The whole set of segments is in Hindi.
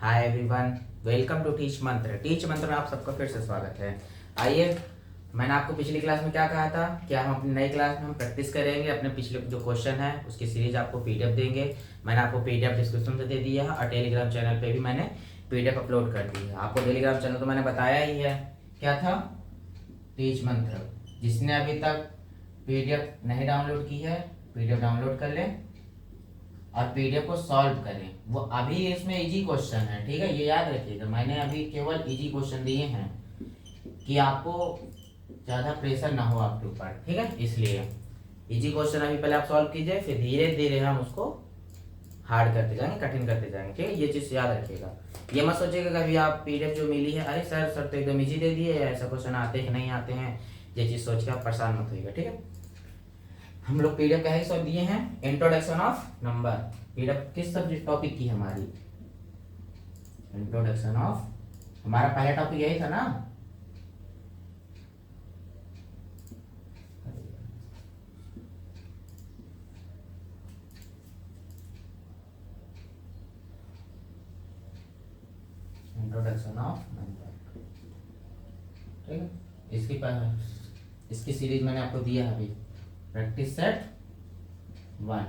Hi everyone, welcome to teach Mantra. Teach Mantra में आप सबका फिर से स्वागत है। आइए, मैंने आपको पिछली क्लास में क्या कहा था कि हम अपनी नई क्लास में हम प्रैक्टिस करेंगे। अपने पिछले जो क्वेश्चन है उसकी सीरीज आपको पीडीएफ देंगे। मैंने आपको पीडीएफ डिस्क्रिप्शन में दे दिया है और टेलीग्राम चैनल पे भी मैंने पीडीएफ अपलोड कर दी है। आपको टेलीग्राम चैनल तो मैंने बताया ही है, क्या था, टीच मंत्र। जिसने अभी तक पीडीएफ नहीं डाउनलोड की है, पीडीएफ डाउनलोड कर लें और पीडीएफ को सॉल्व करें। वो अभी इसमें इजी क्वेश्चन है, ठीक है, ये याद रखिएगा। मैंने अभी केवल इजी क्वेश्चन दिए हैं कि आपको ज़्यादा प्रेशर ना हो आपके ऊपर, ठीक है। इसलिए इजी क्वेश्चन अभी पहले आप सॉल्व कीजिए, फिर धीरे धीरे हम उसको हार्ड करते जाएंगे, कठिन करते जाएंगे, ठीक है। ये चीज़ याद रखिएगा। ये मत सोचिएगा कभी आप पीडीएफ जो मिली है, अरे सर तो एकदम इजी दे दिए, ऐसा क्वेश्चन आते हैं नहीं आते हैं, ये चीज़ सोच के आप परेशान मत होइएगा, ठीक है। हम लोग पीडीएफ का ही सब दिए हैं, इंट्रोडक्शन ऑफ नंबर। पीडीएफ किस सब्जेक्ट टॉपिक की हमारी, इंट्रोडक्शन ऑफ, हमारा पहला टॉपिक यही था ना। इंट्रोडक्शन ऑफ नंबर, ठीक है। इसकी सीरीज मैंने आपको दिया है अभी, प्रैक्टिस सेट 1।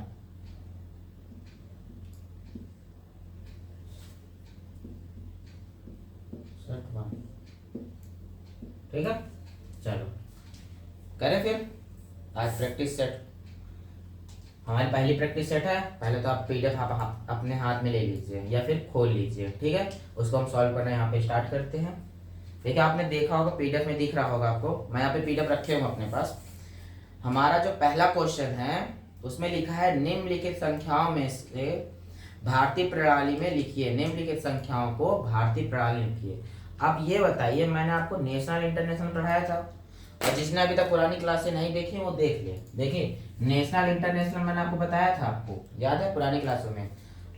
सेट 1, ठीक है। चलो करें फिर आज प्रैक्टिस सेट। हमारी पहली प्रैक्टिस सेट है। पहले तो आप पीडीएफ आप अपने हाथ में ले लीजिए या फिर खोल लीजिए, ठीक है। उसको हम सॉल्व करना यहाँ पे स्टार्ट करते हैं। देखिए, आपने देखा होगा पीडीएफ में दिख रहा होगा आपको, मैं यहाँ पे पीडीएफ रखे हूँ अपने पास। हमारा जो पहला क्वेश्चन है उसमें लिखा है निम्नलिखित संख्याओं में से भारतीय प्रणाली में लिखिए। निम्नलिखित संख्याओं को भारतीय प्रणाली में लिखिए। अब ये बताइए, मैंने आपको नेशनल इंटरनेशनल पढ़ाया था, और जिसने अभी तक पुरानी क्लास से नहीं देखी वो देख ले। देखिए, नेशनल इंटरनेशनल मैंने आपको बताया था, आपको याद है पुरानी क्लासों में।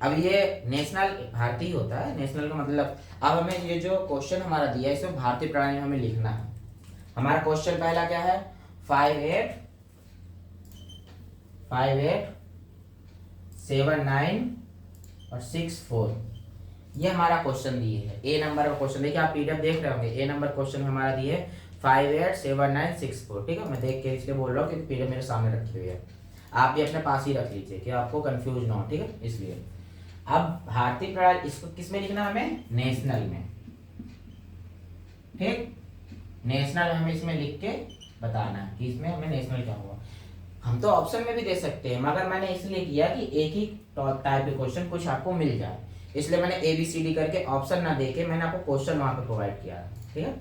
अब ये नेशनल भारतीय होता है, नेशनल का मतलब। अब हमें ये जो क्वेश्चन हमारा दिया है इसमें भारतीय प्रणाली में हमें लिखना है। हमारा क्वेश्चन पहला क्या है, 5 8 7 9 और 6 4। ये हमारा क्वेश्चन दिए है, ए नंबर का क्वेश्चन। देखिए, आप पीडीएफ देख रहे होंगे, ए नंबर क्वेश्चन हमारा दिए 5 8 7 9 6 4, ठीक है। मैं देख के इसलिए बोल रहा हूँ क्योंकि पीडीएफ मेरे सामने रखी हुई है। आप भी अपने पास ही रख लीजिए कि आपको कंफ्यूज ना हो, ठीक है। इसलिए अब भारतीय प्रणाली इसको किस में लिखना, हमें नेशनल में, ठीक। नेशनल हमें इसमें लिख के बताना है कि इसमें हमें नेशनल क्या हुआ। हम तो ऑप्शन में भी दे सकते हैं, मगर मैंने इसलिए किया कि एक ही टाइप के क्वेश्चन कुछ आपको मिल जाए, इसलिए मैंने ABCD करके ऑप्शन ना देके मैंने आपको क्वेश्चन वहां पे प्रोवाइड किया, ठीक है।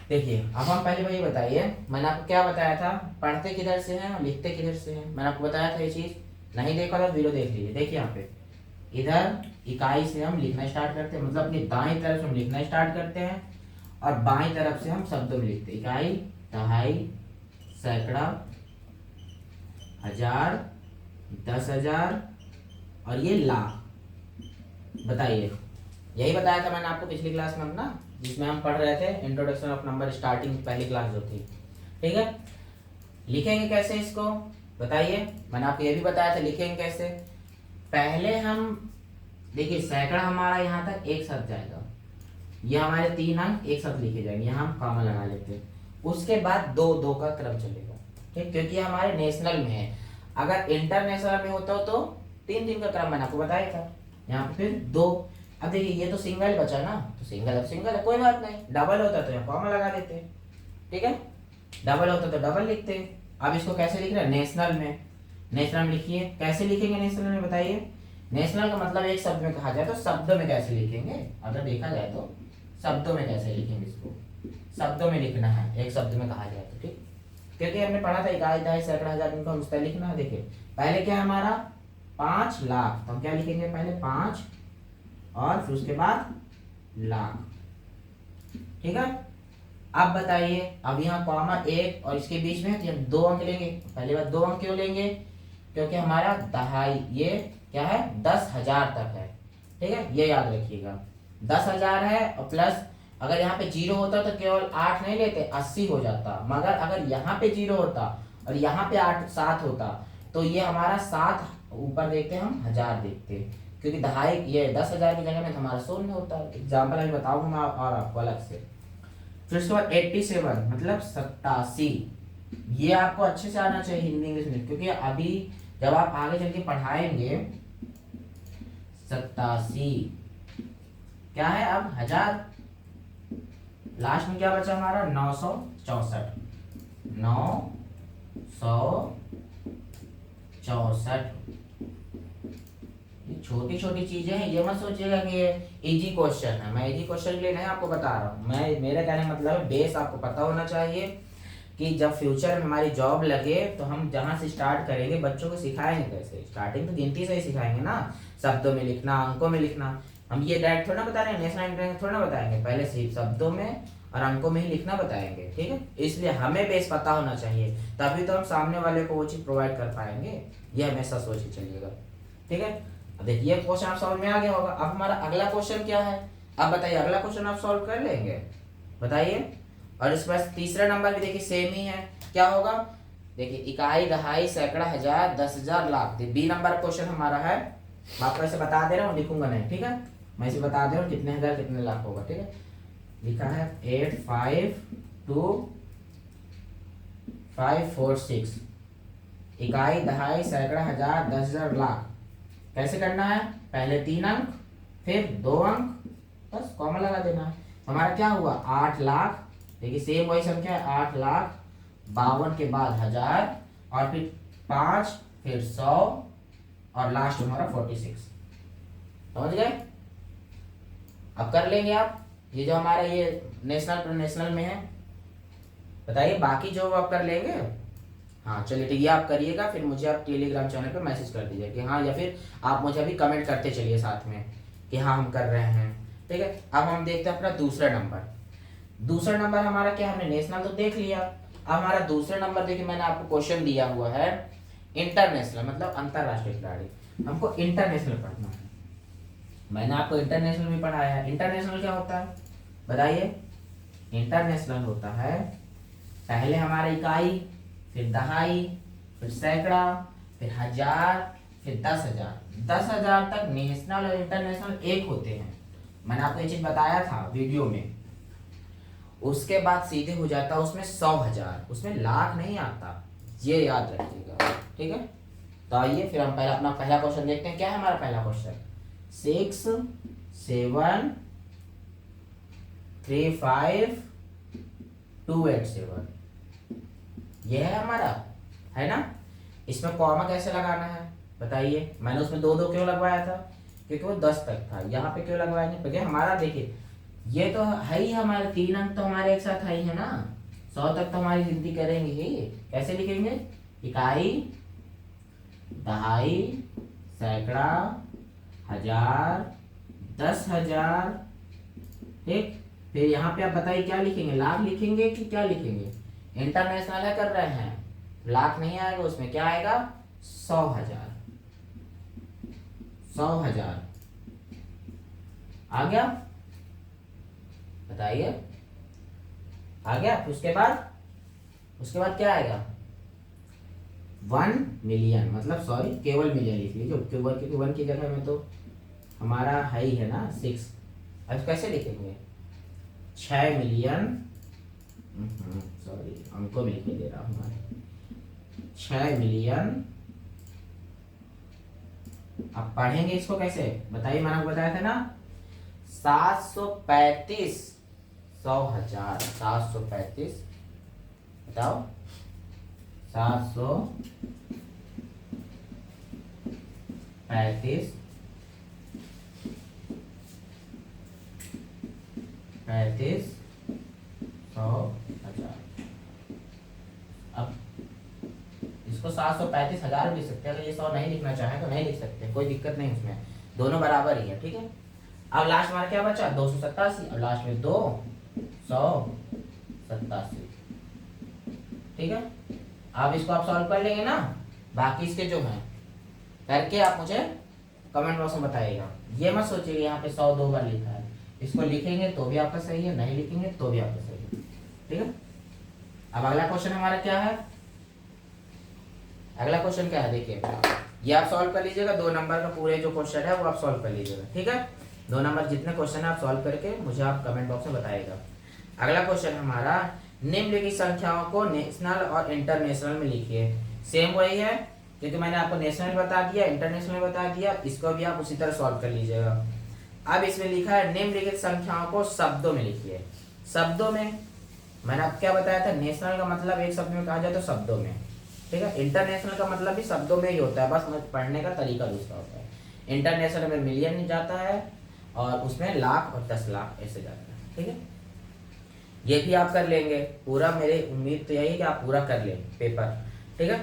देखिए, अब हम पहले भाई बताइए, मैंने आपको क्या बताया था, पढ़ते किधर से हैं और लिखते किधर से हैं। मैंने आपको बताया था ये चीज, नहीं देखा तो वीडियो देख लीजिए। देखिए यहाँ पे, इधर इकाई से हम लिखना स्टार्ट करते हैं, मतलब अपनी दाएं तरफ से हम लिखना स्टार्ट करते हैं और बाएं तरफ से हम शब्दों में लिखते हैं। इकाई, दहाई, सैकड़ा, हजार, 10,000 और ये लाख। बताइए, यही बताया था मैंने आपको पिछली क्लास में अपना, जिसमें हम पढ़ रहे थे इंट्रोडक्शन ऑफ नंबर, स्टार्टिंग पहली क्लास जो थी, ठीक है। लिखेंगे कैसे इसको बताइए, मैंने आपको ये भी बताया था लिखेंगे कैसे। पहले हम देखिए, सैकड़ा हमारा यहाँ तक एक साथ जाएगा, ये हमारे 3 अंक एक साथ लिखे जाएंगे, यहाँ हम कॉमा लगा लेते हैं। उसके बाद 2 2 का क्रम चलेगा, ठीक, क्योंकि हमारे नेशनल में है। अगर इंटरनेशनल में होता हो तो 3 3 का क्रम मैंने आपको बताया था। यहाँ पे फिर 2। अब देखिए, ये तो सिंगल बचा ना, तो सिंगल अब सिंगल है, कोई बात नहीं। डबल होता तो यहाँ कॉमा लगा देते, ठीक है। डबल होता तो डबल लिखते। अब इसको कैसे लिख रहे हैं, नेशनल में। नेशनल में लिखिए, कैसे लिखेंगे नेशनल में बताइए। नेशनल का मतलब एक शब्द में कहा जाए तो शब्दों में कैसे लिखेंगे, अगर देखा जाए तो शब्दों में कैसे लिखेंगे, इसको शब्दों में लिखना है, एक शब्द में कहा जाए तो, ठीक। क्योंकि हमने पढ़ा था इकाई, दहाई, सैकड़ा, हजार, इनको हम लिखना है। देखिए, पहले क्या है हमारा 5 लाख, तो हम क्या लिखेंगे, पहले 5 और फिर उसके बाद लाख, ठीक है। अब बताइए, अब यहाँ कॉमा 1 और इसके बीच में तो 2 अंक लेंगे। पहली बात 2 अंक क्यों लेंगे, क्योंकि हमारा दहाई ये क्या है, 10,000 तक है, ठीक है। ये याद रखिएगा, 10,000 है और प्लस अगर यहाँ पे 0 होता तो केवल 8 नहीं लेते, 80 हो जाता। मगर अगर यहाँ पे 0 होता और यहाँ पे 7 होता तो ये हमारा 7 ऊपर देखते हम 1000 देखते, क्योंकि दहाई ये 10,000 की जगह में हमारा 100 में होता है। एग्जाम्पल अभी बताऊंगा मैं और आपको अलग से। फिर उसके बाद 87 मतलब 87, ये आपको अच्छे से आना चाहिए हिंदी इंग्लिश में, क्योंकि अभी जब आप आगे चल के पढ़ाएंगे 87 क्या है अब 1000, लास्ट में क्या बचा हमारा 964, 964। छोटी छोटी चीजें हैं, ये मत सोचिएगा कि ये इजी क्वेश्चन है। मैं इजी क्वेश्चन के लिए नहीं आपको बता रहा हूँ, मैं मेरे कहने का मतलब है बेस आपको पता होना चाहिए कि जब फ्यूचर में हमारी जॉब लगे तो हम जहाँ से स्टार्ट करेंगे बच्चों को सिखाएंगे कैसे। स्टार्टिंग तो गिनती से ही सिखाएंगे ना, शब्दों में लिखना, अंकों में लिखना। हम ये डायरेक्ट थोड़ा ना बता रहे हैं, नेशनल इंटरनेशनल थोड़ा ना बताएंगे, पहले से शब्दों में और अंकों में ही लिखना बताएंगे, ठीक है। इसलिए हमें बेस पता होना चाहिए, तभी तो हम सामने वाले को वो चीज़ प्रोवाइड कर पाएंगे। ये हमेशा सोच के चलिएगा, ठीक है। अब देखिए क्वेश्चन आप समझ में आ गया होगा। अब हमारा अगला क्वेश्चन क्या है, अब बताइए अगला क्वेश्चन आप सॉल्व कर लेंगे, बताइए। और इस बार तीसरा नंबर भी देखिए सेम ही है, क्या होगा देखिए, इकाई, दहाई, सैकड़ा, हजार, 10,000, लाख। बी नंबर क्वेश्चन हमारा है। मैं आपको ऐसे बता दे रहा हूँ, लिखूंगा नहीं, ठीक है। मैं इसे बता दे रहा हूँ कितने हजार कितने लाख होगा, ठीक है। लिखा है 8524546, इकाई, दहाई, सैकड़ा, हजार, 10,000, लाख। कैसे करना है, पहले 3 अंक फिर 2 अंक, बस कॉमा लगा देना है। हमारा क्या हुआ 8 लाख। देखिए सेम वही संख्या है, 8,52,000 के बाद 1000 और फिर 5 फिर 100 और लास्ट हमारा 46। समझ गए। अब कर लेंगे आप ये जो हमारा ये नेशनल इंटरनेशनल में है, बताइए बाकी जो आप कर लेंगे। हाँ चलिए ठीक है, आप करिएगा, फिर मुझे आप टेलीग्राम चैनल पे मैसेज कर दीजिए कि हाँ, या फिर आप मुझे अभी कमेंट करते चलिए साथ में कि हाँ हम कर रहे हैं, ठीक है। अब हम देखते हैं अपना दूसरा नंबर। दूसरा नंबर हमारा क्या, हमने नेशनल तो देख लिया। अब हमारा दूसरा नंबर देखिए, मैंने आपको क्वेश्चन दिया हुआ है इंटरनेशनल मतलब अंतरराष्ट्रीय खिलाड़ी। हमको इंटरनेशनल पढ़ना है। मैंने आपको इंटरनेशनल भी पढ़ाया है। इंटरनेशनल क्या होता है बताइए। इंटरनेशनल होता है पहले हमारा इकाई, फिर दहाई, फिर सैकड़ा, फिर हजार, फिर 10,000। 10,000 तक नेशनल और इंटरनेशनल एक होते हैं। मैंने आपको ये चीज बताया था वीडियो में। उसके बाद सीधे हो जाता है उसमें 100,000, उसमें लाख नहीं आता, ये याद रखिएगा, ठीक है। तो आइए फिर हम पहला अपना पहला क्वेश्चन देखते हैं। क्या है हमारा पहला क्वेश्चन, 6,7,3,5,2,8,7, ये है हमारा, है ना। इसमें कॉमा कैसे लगाना है बताइए। मैंने उसमें 2-2 क्यों लगवाया था, क्योंकि वो 10 तक था। यहाँ पे क्यों लगवाएंगे, क्योंकि हमारा देखिए ये तो है ही, हमारे 3 अंक तो हमारे एक साथ है ही है ना। 100 तक तो हमारी गिनती करेंगे ही। कैसे लिखेंगे, इकाई, दहाई, सैकड़ा, हजार, 10,000, ठीक। फिर यहाँ पे आप बताइए क्या लिखेंगे, लाख लिखेंगे कि क्या लिखेंगे। इंटरनेशनल है कर रहे हैं, लाख नहीं आएगा उसमें, क्या आएगा 100,000। 100,000 आ गया, बताइए आ गया। उसके बाद क्या आएगा 1 मिलियन, मतलब सॉरी केवल मिलियन लिख लीजिए, क्योंकि 1 की जगह में तो हमारा है ही है ना 6। अब कैसे लिखेंगे 6 मिलियन, सॉरी अंकों में लिखने दे रहा हूँ मैं, 6 मिलियन। अब पढ़ेंगे इसको कैसे बताइए। मैंने आपको बताया था ना 735, 100,000, 735, बताओ 735 100,000। अब इसको 735,000 लिख सकते हैं। अगर ये 100 नहीं लिखना चाहे तो नहीं लिख सकते, कोई दिक्कत नहीं उसमें, दोनों बराबर ही है, ठीक है। अब लास्ट हमारा क्या बचा 287, और लास्ट में 287, ठीक है। अब इसको आप सॉल्व कर लेंगे ना, बाकी इसके जो हैं करके आप मुझे कमेंट बॉक्स में बताइएगा। ये मत सोचिए यहाँ पे 100 2 बार लिखा है, इसको लिखेंगे तो भी आपका सही है, नहीं लिखेंगे तो भी आपका सही है, ठीक है। अब अगला क्वेश्चन हमारा क्या है, अगला क्वेश्चन क्या है देखिए, ये आप सॉल्व कर लीजिएगा, 2 नंबर का पूरे जो क्वेश्चन है वो आप सॉल्व कर लीजिएगा, ठीक है। 2 नंबर जितने क्वेश्चन है आप सॉल्व करके मुझे आप कमेंट बॉक्स में बताइएगा। अगला क्वेश्चन हमारा, निम्नलिखित संख्याओं को नेशनल और इंटरनेशनल में लिखिए। सेम वही है, क्योंकि मैंने आपको नेशनल बता दिया, इंटरनेशनल बता दिया, इसको भी आप उसी तरह सॉल्व कर लीजिएगा। अब इसमें लिखा है निम्नलिखित संख्याओं को शब्दों में लिखिए। शब्दों में मैंने आपको क्या बताया था, नेशनल का मतलब एक शब्द में कहा जाए तो शब्दों में, ठीक है। इंटरनेशनल का मतलब भी शब्दों में ही होता है, बस पढ़ने का तरीका दूसरा होता है। इंटरनेशनल में मिलियन जाता है और उसमें लाख और 10 लाख ऐसे जाता है, ठीक है। ये भी आप कर लेंगे पूरा, मेरी उम्मीद तो यही है कि आप पूरा कर लें पेपर, ठीक है।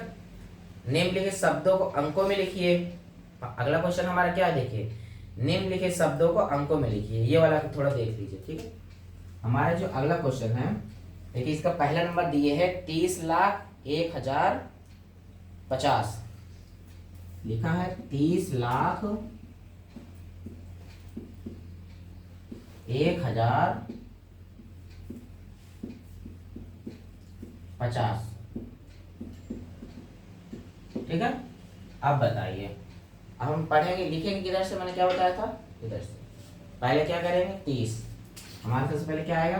निम्नलिखित शब्दों को अंकों में लिखिए। अगला क्वेश्चन हमारा क्या है, देखिए, निम्नलिखित शब्दों को अंकों में लिखिए। ये वाला थोड़ा देख लीजिए, ठीक है। हमारा जो अगला क्वेश्चन है, देखिए इसका पहला नंबर दिए है 30,01,050, लिखा है 30,01,050, ठीक है। अब बताइए, अब हम पढ़ेंगे, लिखेंगे किधर से, मैंने क्या बताया था, इधर से। पहले क्या करेंगे, 30, हमारे सबसे पहले क्या आएगा,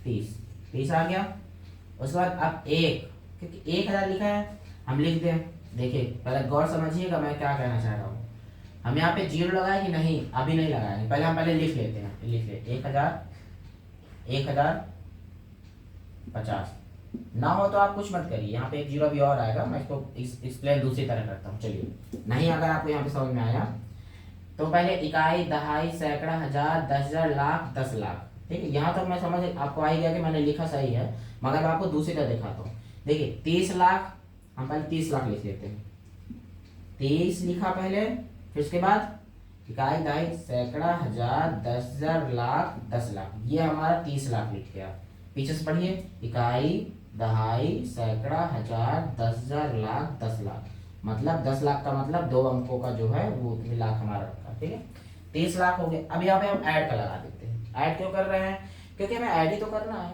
30 आ गया। उसके बाद अब 1, क्योंकि 1,000 लिखा है, हम लिख दें। देखिए पहले गौर समझिएगा मैं क्या कहना चाह रहा हूँ। हम यहाँ पे 0 लगाए कि नहीं, अभी नहीं लगाएंगे, पहले हम लिख लेते हैं। लिख ले 1,050 ना हो तो आप कुछ मत करिए, यहाँ पे एक 0 भी और आएगा, मैं इसको एक्सप्लेन दूसरी तरह करता हूँ। चलिए, नहीं अगर आपको यहाँ पे समझ में आया तो पहले इकाई, दहाई, सैकड़ा, हजार, 10,000, लाख, 10 लाख, ठीक है। यहाँ तक मैं समझ आपको आ गया कि मैंने लिखा सही है, मगर मैं आपको दूसरी तरह दिखाता हूँ। देखिए 30 लाख, हम पहले 30 लाख लिख लेते हैं। 30 लिखा पहले, फिर उसके बाद इकाई, दहाई, सैकड़ा, हजार, 10,000, लाख, 10 लाख, ये हमारा 30 लाख लिख गया। पीछे से पढ़िए, इकाई, दहाई, सैकड़ा, हजार, 10,000, लाख, 10 लाख, मतलब 10 लाख का मतलब 2 अंकों का जो है वो उतने लाख हमारा रखा, ठीक है। 30 लाख हो गए। अब यहाँ पे हम ऐड का लगा देते हैं। ऐड क्यों कर रहे हैं, क्योंकि हमें ऐड ही तो करना है,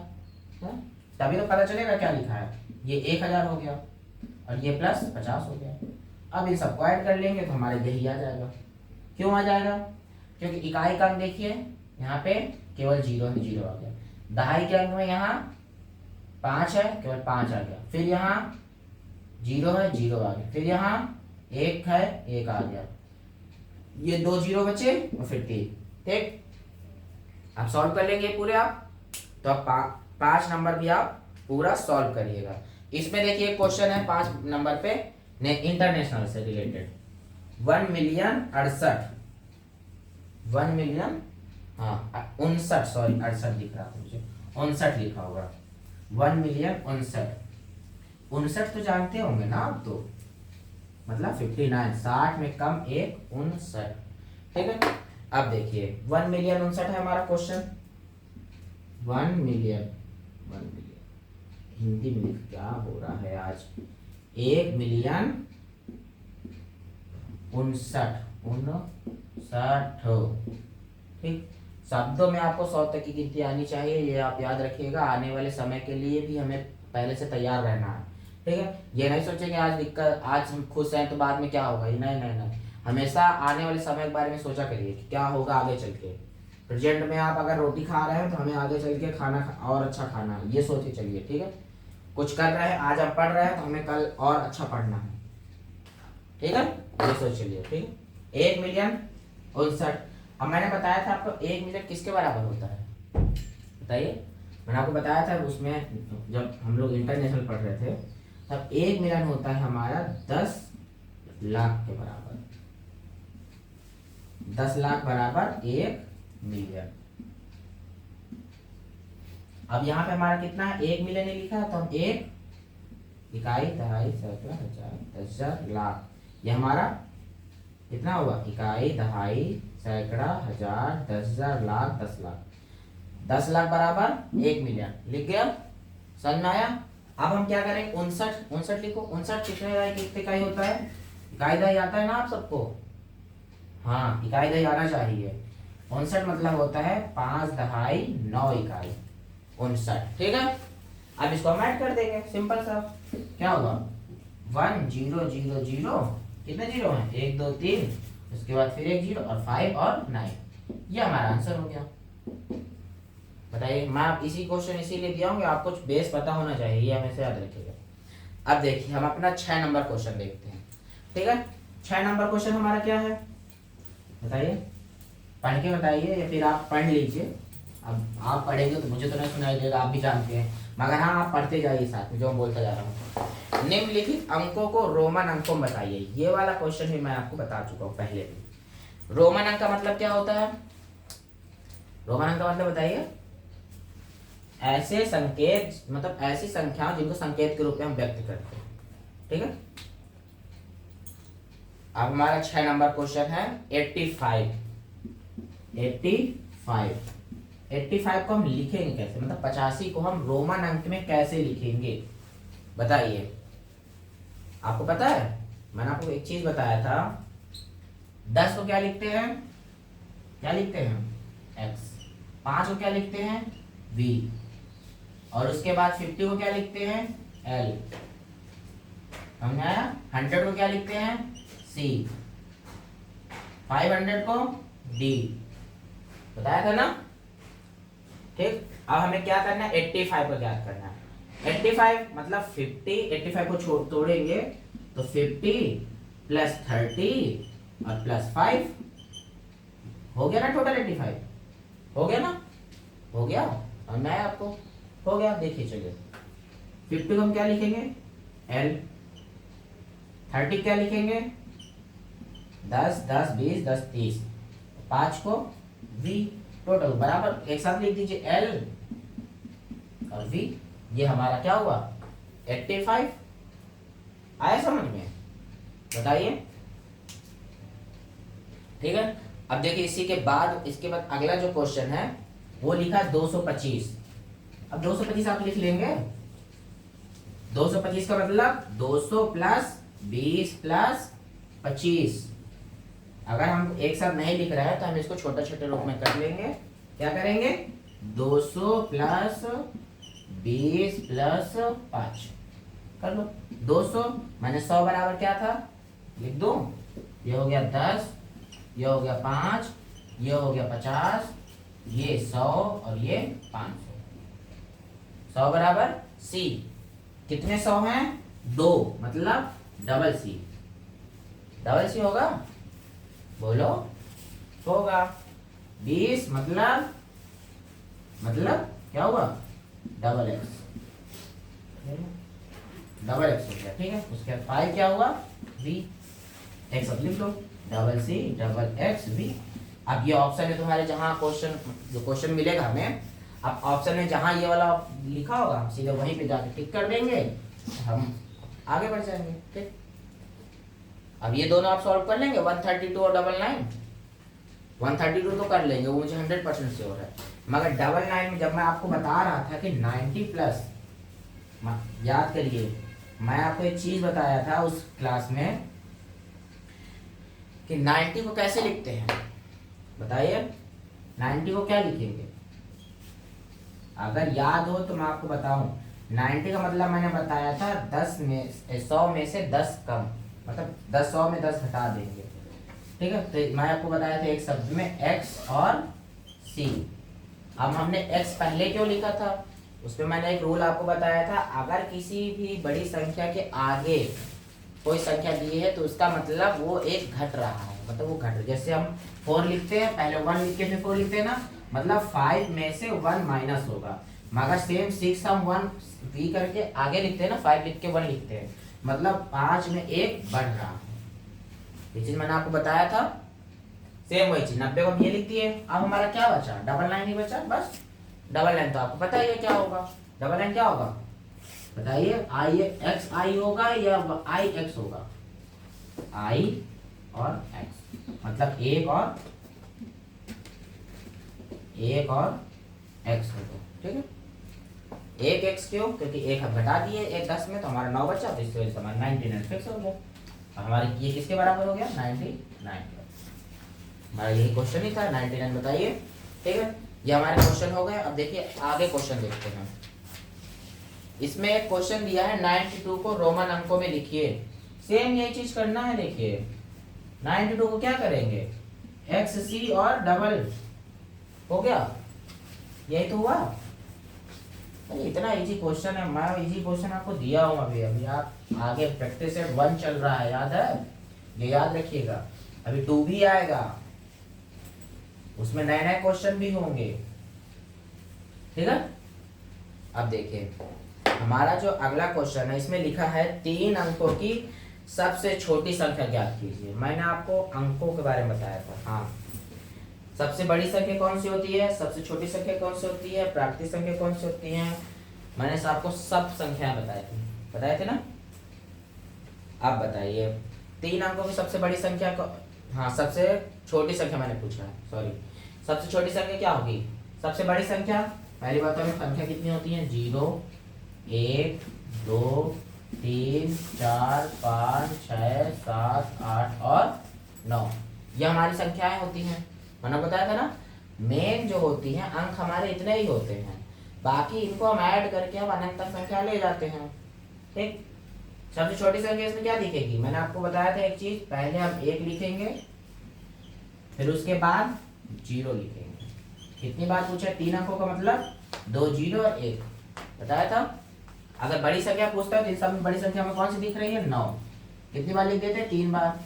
तभी तो पता चलेगा क्या लिखा है। ये 1,000 हो गया और ये प्लस 50 हो गया। अब इन सबको ऐड कर लेंगे तो हमारे यही आ जाएगा। क्यों आ जाएगा, क्योंकि इकाई का अंक देखिए यहाँ पे केवल 0 है, 0 आ गया। दहाई के अंक में यहाँ 5 है, केवल 5 आ गया। फिर यहाँ 0 है, 0 आ गया। फिर यहाँ 1 है, 1 आ गया। ये 2 0 बचे और फिर 3, ठीक। आप सॉल्व कर लेंगे पूरे आप, तो आप 5 नंबर भी आप पूरा सॉल्व करिएगा। इसमें देखिए क्वेश्चन है 5 नंबर पे इंटरनेशनल से रिलेटेड, 1 मिलियन 68, 1 मिलियन, हाँ 59, सॉरी 68 दिख रहा था मुझे, 59 लिखा होगा। 1 मिलियन 59 तो जानते होंगे ना आप, तो मतलब 59, 60 में कम 1, 59, ठीक है। अब देखिए 1 मिलियन 59 है हमारा क्वेश्चन। 1 मिलियन, हिंदी में क्या हो रहा है आज, 1 मिलियन 59, ठीक। शब्दों में आपको 100 तक की गिनती आनी चाहिए, ये आप याद रखिएगा। आने वाले समय के लिए भी हमें पहले से तैयार रहना है, ठीक है। ये नहीं सोचेंगे आज दिक्कत, आज हम खुश हैं तो बाद में क्या होगा, नहीं नहीं नहीं, हमेशा आने वाले समय के बारे में सोचा करिए कि क्या होगा आगे चल के। प्रेजेंट में आप अगर रोटी खा रहे हैं तो हमें आगे चल के खाना और अच्छा खाना है, ये सोच के चलिए, ठीक है। कुछ कर रहे हैं, आज हम पढ़ रहे हैं तो हमें कल और अच्छा पढ़ना है, ठीक है, ये सोच चलिए, ठीक है। 1 मिलियन 59, अब मैंने बताया था आपको 1 मिलियन किसके बराबर होता है, बताइए। मैंने आपको बताया था उसमें जब हम लोग इंटरनेशनल पढ़ रहे थे, तब 1 मिलियन होता है हमारा 10 लाख के बराबर। 10 लाख बराबर 1 मिलियन। अब यहाँ पे हमारा कितना है, 1 मिलियन ही लिखा है, तो हम 1 इकाई, दहाई, सैकड़ा, हजार, 10,000, लाख, ये हमारा कितना हुआ, इकाई, दहाई, सैकड़ा, हजार, 10,000, लाख, 10 लाख। 10 लाख बराबर 1 मिलियन लिख गया, समझ में आया। अब हम क्या करेंगे, 59 लिखो। 59 कितने इकाई होता है, इकाई दहाई आता है ना आप सबको, हाँ इकाई दहाई आना चाहिए। 59 मतलब होता है 5 दहाई 9 इकाई, 59, ठीक है। अब इसको हम ऐड कर देंगे, सिंपल सा, क्या होगा 1 0 0 0 कितने जीरो हैं, 1 2 3, उसके बाद फिर एक जीरो और 5 और 9, ये हमारा आंसर हो गया। बताइए, मैं आप इसी क्वेश्चन इसीलिए दिया हूँ कि आपको बेस पता होना चाहिए, ये हमेशा याद रखिएगा। अब देखिए हम अपना 6 नंबर क्वेश्चन देखते हैं। ठीक है, 6 नंबर क्वेश्चन हमारा क्या है बताइए, पढ़ के बताइए या फिर आप पढ़ लीजिए। अब आप पढ़ेंगे तो मुझे तो नहीं सुनाई देगा, आप भी जानते हैं, मगर हाँ आप पढ़ते जाइए साथ में जो मैं बोलता जा रहा हूँ। निम्नलिखित अंकों को रोमन अंकों में बताइए। ये वाला क्वेश्चन भी मैं आपको बता चुका हूँ पहले भी। रोमन अंक का मतलब क्या होता है, रोमन अंक का मतलब बताइए, ऐसे संकेत मतलब ऐसी संख्याओं जिनको संकेत के रूप में हम व्यक्त करते हैं। ठीक है, अब हमारा 6 नंबर क्वेश्चन है 85। 85 को हम लिखेंगे कैसे, मतलब 85 को हम रोमन अंक में कैसे लिखेंगे बताइए। आपको पता है, मैंने आपको एक चीज बताया था, 10 को क्या लिखते हैं, क्या लिखते हैं x, 5 को क्या लिखते हैं v, और उसके बाद 50 को क्या लिखते हैं l, समझ आया। 100 को क्या लिखते हैं c, 500 को d, बताया था ना। ठीक, अब हमें क्या करना है, 85 को याद करना है। 85 मतलब 50, 85 को तोड़ेंगे तो 50 प्लस 30 और प्लस 5 हो गया ना, टोटल 85 हो गया ना, हो गया। और मैं आपको हो गया, देखिए चलिए 50 को हम क्या लिखेंगे L, 30 क्या लिखेंगे 10 10 20 10 30, 5 को V, टोटल बराबर एक साथ लिख दीजिए L और V, ये हमारा क्या हुआ 85। आया समझ में, बताइए। ठीक है, अब देखिए इसके बाद अगला जो क्वेश्चन है वो लिखा 225। अब 225 आप लिख लेंगे, 225 का मतलब 200 प्लस 20 प्लस 25। अगर हम एक साथ नहीं लिख रहे हैं तो हम इसको छोटे छोटे रूप में कर लेंगे। क्या करेंगे 200 प्लस 20 प्लस 5 कर लो। 200 मैंने 100 बराबर क्या था लिख दो, ये हो गया 10, ये हो गया 5, ये हो गया 50, ये 100 और ये 500। 100 बराबर C, कितने 100 हैं 2, मतलब डबल C, डबल C होगा, बोलो होगा। 20 मतलब क्या हुआ डबल x, डबल x हो गया। ठीक है, उसके बाद 5 क्या हुआ v, x अब लिख लो double c double x v। अब ये ऑप्शन है तुम्हारे, जहां क्वेश्चन जो क्वेश्चन मिलेगा हमें, अब ऑप्शन में जहां ये वाला लिखा होगा हम सीधे वहीं पे जाके टिक कर देंगे, हम आगे बढ़ जाएंगे। ठीक, अब ये दोनों आप सॉल्व कर लेंगे, 132 और 99। 132 तो कर लेंगे, वो मुझे 100% श्योर है, मगर 99 में जब मैं आपको बता रहा था कि 90 प्लस, याद करिए मैं आपको एक चीज बताया था उस क्लास में कि 90 को कैसे लिखते हैं, बताइए 90 को क्या लिखेंगे। अगर याद हो तो मैं आपको बताऊं, 90 का मतलब मैंने बताया था 100 में से 10 कम, मतलब 100 में 10 घटा देंगे। ठीक है, तो मैं आपको बताया था एक शब्द में x और c। अब हमने x पहले क्यों लिखा था, उस पर मैंने एक रूल आपको बताया था, अगर किसी भी बड़ी संख्या के आगे कोई संख्या दी है तो उसका मतलब वो एक घट रहा है, मतलब वो घट, जैसे हम 4 लिखते हैं, पहले 1 लिख के फिर 4 लिखते हैं ना, मतलब 5 में से 1 माइनस होगा। मगर सेम 6 हम 1 v करके आगे लिखते हैं ना, 5 लिख के 1 लिखते हैं, मतलब 5 में 1 बढ़ रहा है। ये चीज मैंने आपको बताया था, सेम वही चीज 90 को हम ये लिख दिए। अब हमारा क्या बचा, डबल लाइन ही बचा, बस डबल लाइन तो आपको पता ही है क्या होगा, डबल लाइन क्या होगा बताइए, आई एक्स आई होगा या आई एक्स होगा, आई और एक्स, मतलब एक और एक्स होगा। ठीक है, एक एक्स क्यों, क्योंकि एक हम घटा दिए एक 10 में तो हमारा 9 बचा, तो इसकी वजह से हमारा 99 फिक्स हो गया। हमारे ये किसके बराबर हो गया 99, हमारा यही क्वेश्चन ही था 99, बताइए। ठीक है, ये हमारे क्वेश्चन हो गए। अब देखिए आगे क्वेश्चन देखते हैं। इसमें एक क्वेश्चन दिया है 92 को रोमन अंकों में लिखिए। सेम यही चीज करना है। देखिए 92 को क्या करेंगे, एक्स सी और डबल हो गया, यही तो हुआ। अरे इतना इजी क्वेश्चन है, मैं इजी क्वेश्चन आपको दिया हूँ अभी अभी। आप आगे प्रैक्टिस सेट 1 चल रहा है, याद है, ये याद रखिएगा। अभी 2 भी आएगा, उसमें नए नए क्वेश्चन भी होंगे, ठीक है। अब देखिए हमारा जो अगला क्वेश्चन है, इसमें लिखा है 3 अंकों की सबसे छोटी संख्या ज्ञात कीजिए। मैंने आपको अंकों के बारे में बताया था। हाँ, सबसे बड़ी संख्या कौन सी होती है, सबसे छोटी संख्या कौन सी होती है, प्राकृतिक संख्या कौन सी होती है, मैंने आपको सब संख्या बताए थे ना। अब बताइए 3 अंकों की सबसे बड़ी संख्या को, हाँ सबसे छोटी संख्या मैंने पूछा है, सॉरी, सबसे छोटी संख्या क्या होगी, सबसे बड़ी संख्या। पहली बात तो संख्या कितनी होती है, 0 1 2 3 4 5 6 7 8 और 9, ये हमारी संख्याएं होती हैं। मैंने बताया था ना, मेन जो होती हैं अंक हमारे इतने ही होते हैं, बाकी इनको हम ऐड करके हम अनंत तक संख्या ले जाते हैं, ठीक। सबसे छोटी संख्या इसमें क्या दिखेगी, मैंने आपको बताया था एक चीज, पहले हम 1 लिखेंगे, फिर उसके बाद 0 लिखेंगे। कितनी बार पूछा, 3 अंकों का मतलब 2 0 और 1 बताया था। अगर बड़ी संख्या पूछता है तो सब में बड़ी संख्या में कौन सी दिख रही है, 9, कितनी बार लिख देते, 3 बार,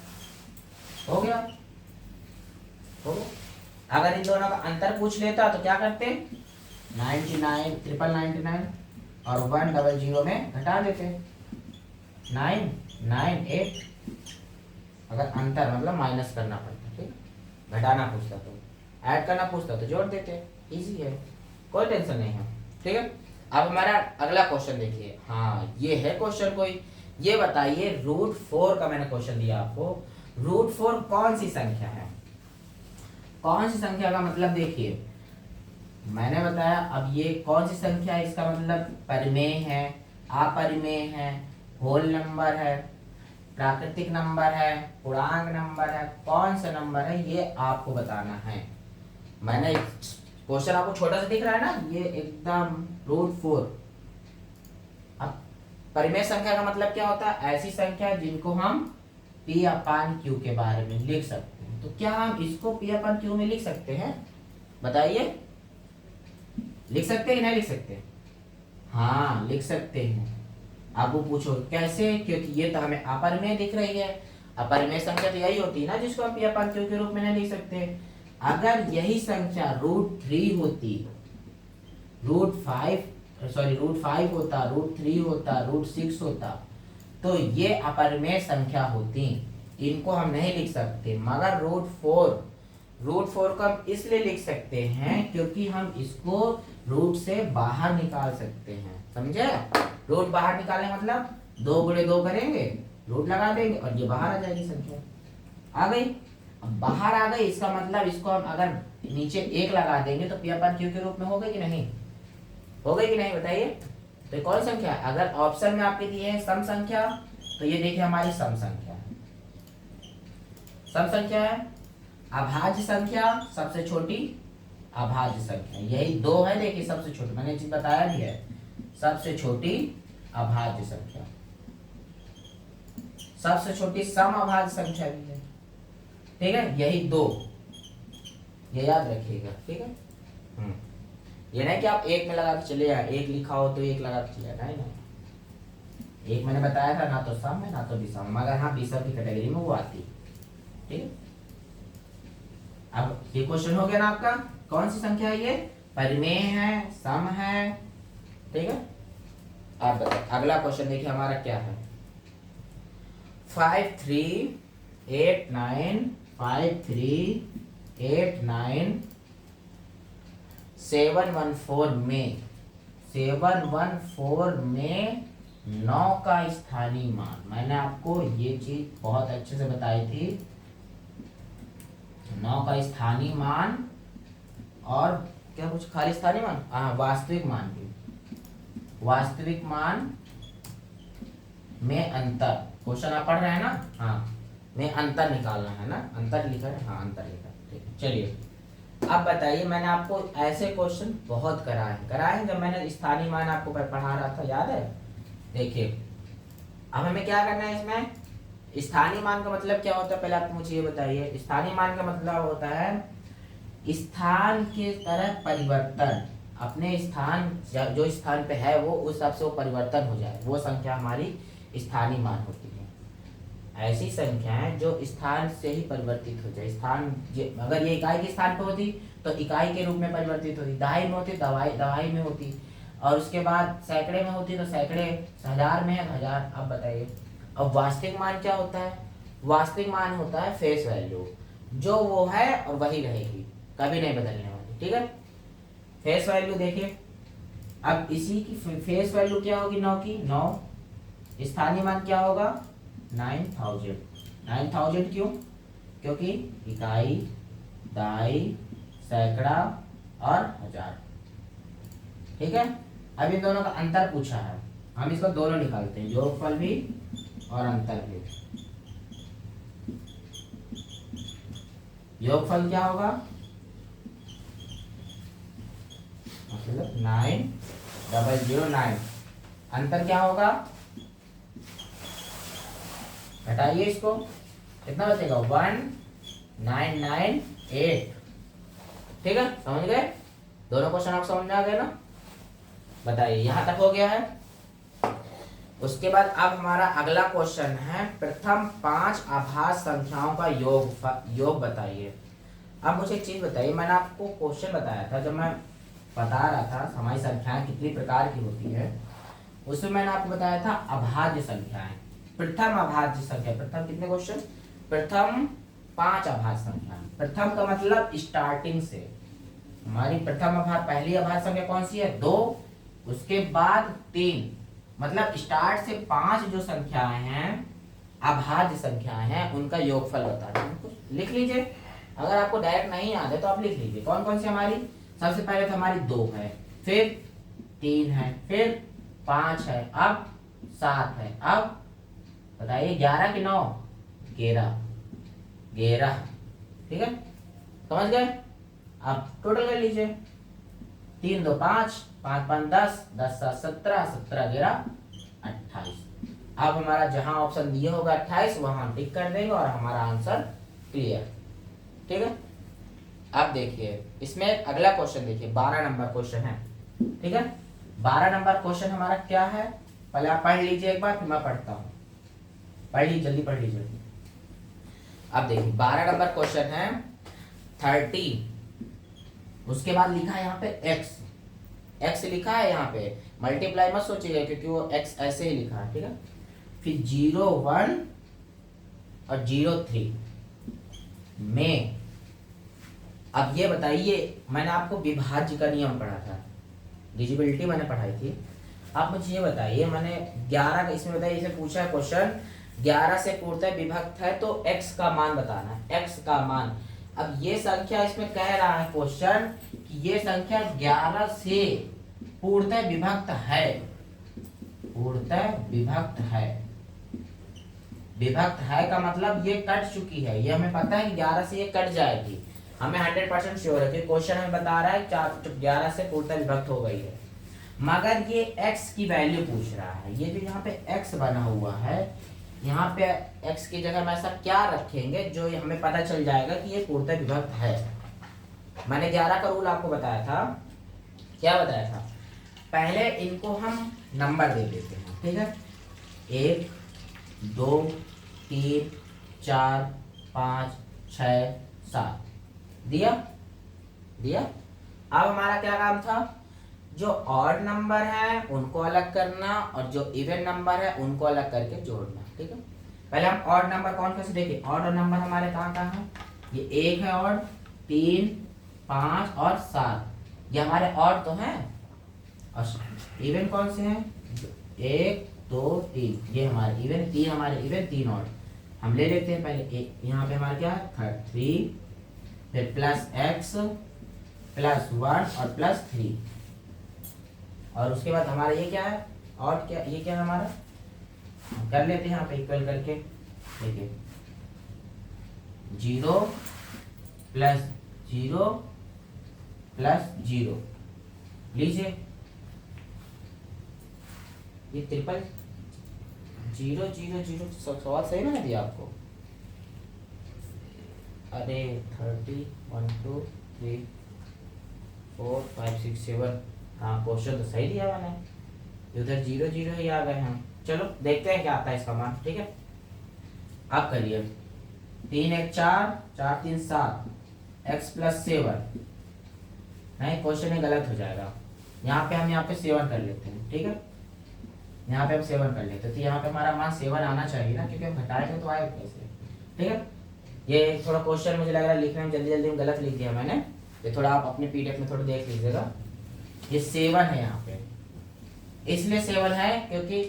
हो गया, हो गया। अगर इन दोनों का अंतर पूछ लेता तो क्या करते, 99 ट्रिपल 99 और 100 में घटा देते, 9 9 8। अगर अंतर मतलब माइनस करना पड़ता, ठीक, घटाना पूछता तो, ऐड करना पूछता तो जोड़ देते, इजी है, कोई टेंशन नहीं है, ठीक है। अब हमारा अगला क्वेश्चन देखिए, हाँ ये है क्वेश्चन कोई, ये बताइए √4 का मैंने क्वेश्चन दिया आपको, √4 कौन सी संख्या है, कौन सी संख्या का मतलब देखिए मैंने बताया। अब ये कौन सी संख्या है, इसका मतलब परिमेय है, अपरिमेय है, होल नंबर है, प्राकृतिक नंबर है, पूर्णांक नंबर है, कौन सा नंबर है ये आपको बताना है। मैंने क्वेश्चन आपको छोटा सा दिख रहा है ना, ये एकदम √4। अब परिमेय संख्या का मतलब क्या होता है, ऐसी संख्या जिनको हम P/Q के बारे में लिख सकते हैं। तो क्या हम इसको P/Q में लिख सकते हैं, बताइए, लिख सकते हैं कि नहीं लिख सकते, हाँ लिख सकते हैं। अब वो पूछो कैसे, क्योंकि ये तो हमें अपरिमेय दिख रही है, अपरिमेय संख्या तो यही होती है ना जिसको हम P/Q के रूप में नहीं लिख सकते। अगर यही संख्या √3 होती, √5 होता, √3 होता, √6 होता, तो ये अपरिमेय संख्या होती, इनको हम नहीं लिख सकते। मगर √4 को हम इसलिए लिख सकते हैं क्योंकि हम इसको रूट से बाहर निकाल सकते हैं, समझे। रूट बाहर निकालने मतलब 2 गुणे 2 करेंगे, रूट लगा देंगे और ये बाहर आ जाएगी संख्या, आ गई। अब बाहर आ गई, इसका मतलब इसको हम अगर नीचे 1 लगा देंगे तो P/Q के रूप में हो गई कि नहीं, हो गई कि नहीं, बताइए। तो कौन संख्या, अगर ऑप्शन में आपके दिए हैं सम संख्या, तो ये देखिए हमारी सम संख्या है, सम संख्या है। अभाज्य संख्या सबसे छोटी अभाज्य संख्या, यही 2 है, देखिए सबसे छोटी, मैंने ये चीज बताया भी है, सबसे छोटी अभाज्य संख्या, सबसे छोटी सम अभाज्य संख्या भी है, ठीक है, यही 2, ये याद रखिएगा, ठीक है। ये नहीं कि आप 1 में लगा के चले जाए, 1 लिखा हो तो 1 लगा के चले जाए, नहीं, 1 मैंने बताया था ना तो सम है ना तो विषम, मगर हाँ विषम की कैटेगरी में वो आती, ठीक है। अब ये क्वेश्चन हो गया ना आपका, कौन सी संख्या है ये, परिमेय है, सम है, ठीक है। आप बताइए अगला क्वेश्चन देखिए हमारा क्या है, 5 3 8 9 5 3 8 9 714 में 714 में 9 का स्थानीय मान, मैंने आपको ये चीज बहुत अच्छे से बताई थी, 9 का स्थानीय मान और क्या कुछ खाली स्थानीय मान, हाँ वास्तविक मान भी, वास्तविक मान में अंतर, क्वेश्चन आप पढ़ रहे हैं ना, हाँ में अंतर निकालना है ना, अंतर लिखा है, हाँ अंतर लिखा है, ठीक है। चलिए अब बताइए, मैंने आपको ऐसे क्वेश्चन बहुत कराए जब मैंने स्थानीय मान आपको पढ़ा रहा था, याद है। देखिए अब हमें क्या करना है, इसमें स्थानीय मान का मतलब क्या होता है, पहले आप मुझे ये बताइए। स्थानीय मान का मतलब होता है स्थान के तरह परिवर्तन, अपने स्थान जो स्थान पे है वो उस हिसाब से वो परिवर्तन हो जाए, वो संख्या हमारी स्थानीय मान होती है। ऐसी संख्याएं जो स्थान से ही परिवर्तित हो जाए, स्थान अगर ये इकाई के स्थान पे होती तो इकाई के रूप में परिवर्तित होती, दहाई में होती दवाई में होती, और उसके बाद सैकड़े में होती तो सैकड़े, हजार में है हजार। अब बताइए अब वास्तविक मान क्या होता है? वास्तविक मान होता है फेस वैल्यू, जो वो है और वही रहेगी, कभी नहीं बदलने वाली, ठीक है। फेस वैल्यू देखिए, अब इसी की फेस वैल्यू क्या होगी? 9 की 9। स्थानीय मान क्या होगा? 9000। 9000 क्यों? क्योंकि इकाई, दहाई, सैकड़ा और हजार, ठीक है। अब इन दोनों का अंतर पूछा है, हम इसको दोनों निकालते हैं, योगफल भी और अंतर भी। योगफल क्या होगा? मतलब 9009। अंतर क्या होगा? घटाइए इसको, कितना बचेगा? 1998। ठीक है, समझ गए? दोनों क्वेश्चन आप समझ में आ गए ना? बताइए, यहां तक हो गया है। उसके बाद अब हमारा अगला क्वेश्चन है, प्रथम 5 आभास संख्याओं का योग बताइए। अब मुझे एक चीज बताइए, मैंने आपको क्वेश्चन बताया था जब मैं बता रहा था हमारी संख्याएं कितनी प्रकार की होती है, उसमें मैंने आपको बताया था अभाज्य संख्याएं, प्रथम अभाज्य संख्या। प्रथम कितने क्वेश्चन? प्रथम 5 अभाज्य संख्या। प्रथम का मतलब स्टार्टिंग से, हमारी प्रथम पहली अभाज्य संख्या कौन सी है? 2, उसके बाद 3, मतलब स्टार्ट से 5 जो संख्याएं हैं अभाज्य संख्याएं हैं, उनका योगफल बताना है। लिख लीजिए, अगर आपको डायरेक्ट नहीं याद है तो आप लिख लीजिए। कौन कौन सी हमारी? सबसे पहले तो हमारी 2 है, फिर 3 है, फिर 5 है, अब 7 है, अब बताइए 11 कि 9? 11। ठीक है, समझ गए? अब टोटल कर लीजिए, 3 2 5, 5 5 10, 10 7 17, 17 11 28। अब हमारा जहां ऑप्शन दिया होगा 28 वहां हम टिक कर देंगे और हमारा आंसर क्लियर। ठीक है, अब देखिए इसमें अगला क्वेश्चन देखिए, 12 नंबर क्वेश्चन है। ठीक है, 12 नंबर क्वेश्चन हमारा क्या है, पहले आप पढ़ लीजिए एक बार, फिर मैं पढ़ता हूँ। पढ़ लीजिए, जल्दी पढ़ लीजिए। अब देखिए 12 नंबर क्वेश्चन है 30, उसके बाद लिखा है यहाँ पे x लिखा है, यहाँ पे मल्टीप्लाई मत सोचिएगा क्योंकि वो x ऐसे ही लिखा है। ठीक है, फिर 0 1 और 0 3 में, अब ये बताइए, मैंने आपको विभाज्य का नियम पढ़ा था, डिविजिबिलिटी मैंने पढ़ाई थी। आप मुझे ये बताइए, मैंने 11 का इसमें बताइए, इसे पूछा है क्वेश्चन 11 से पूर्णतः विभक्त है तो x का मान बताना है, x का मान। अब ये संख्या इसमें कह रहा है क्वेश्चन कि ये संख्या 11 से पूर्णतः विभक्त है, पूर्णतः विभक्त है। विभक्त है का मतलब ये कट चुकी है, ये हमें पता है कि 11 से ये कट जाएगी, हमें 100% श्योर है कि क्वेश्चन हमें बता रहा है 11 से पूर्णतः विभक्त हो गई है। मगर ये x की वैल्यू पूछ रहा है, ये जो यहाँ पे x बना हुआ है, यहाँ पे x की जगह हम ऐसा क्या रखेंगे जो हमें पता चल जाएगा कि ये पूर्णतः विभक्त है। मैंने 11 का रूल आपको बताया था, क्या बताया था? पहले इनको हम नंबर दे देते हैं। ठीक है, 1 2 3 4 5 6 7 दिया। अब हमारा क्या काम था? जो ऑड नंबर है उनको अलग करना और जो इवन नंबर है उनको अलग करके जोड़ना। ठीक है, पहले हम ऑड नंबर कौन कैसे देखिए, ऑड नंबर हमारे कहाँ कहाँ है? ये 1 है ऑड, 3 5 और 7, ये हमारे ऑड तो हैं। और इवन कौन से हैं? 1 2 3, ये हमारे इवन, 3 हमारे इवन, 3 ऑड। हम ले लेते हैं पहले एक, यहाँ पे हमारा क्या है 3, फिर प्लस x प्लस 1 और प्लस 3, और उसके बाद हमारा ये क्या है? और क्या, ये क्या है हमारा? कर लेते हैं यहाँ पे इक्वल करके, देखिए 0 प्लस 0 प्लस 0 लीजिए, ये ट्रिपल जीरो जीरो जीरो, सवाल सही मैंने दिया आपको? अरे 30 1 2 3 4 5 6 7, हाँ क्वेश्चन तो सही दिया मैंने, उधर जीरो जीरो ही आ गए हम। चलो देखते हैं क्या आता है इसका मान, ठीक है। आप करिए 3 1 4 4 3 7 x प्लस 7, नहीं क्वेश्चन ही गलत हो जाएगा। यहाँ पे 7 कर लेते हैं, ठीक है, यहाँ पे हम 7 कर लेते हैं, तो यहाँ पे हमारा मान 7 आना चाहिए ना, क्योंकि हम घटाएंगे तो आएगा कैसे, ठीक है। ये थोड़ा क्वेश्चन मुझे लग रहा है लिखने में जल्दी जल्दी में गलत लिख दिया मैंने, ये थोड़ा आप अपने पीडीएफ में थोड़ा देख लीजिएगा। ये 7 है यहाँ पे, इसलिए 7 है क्योंकि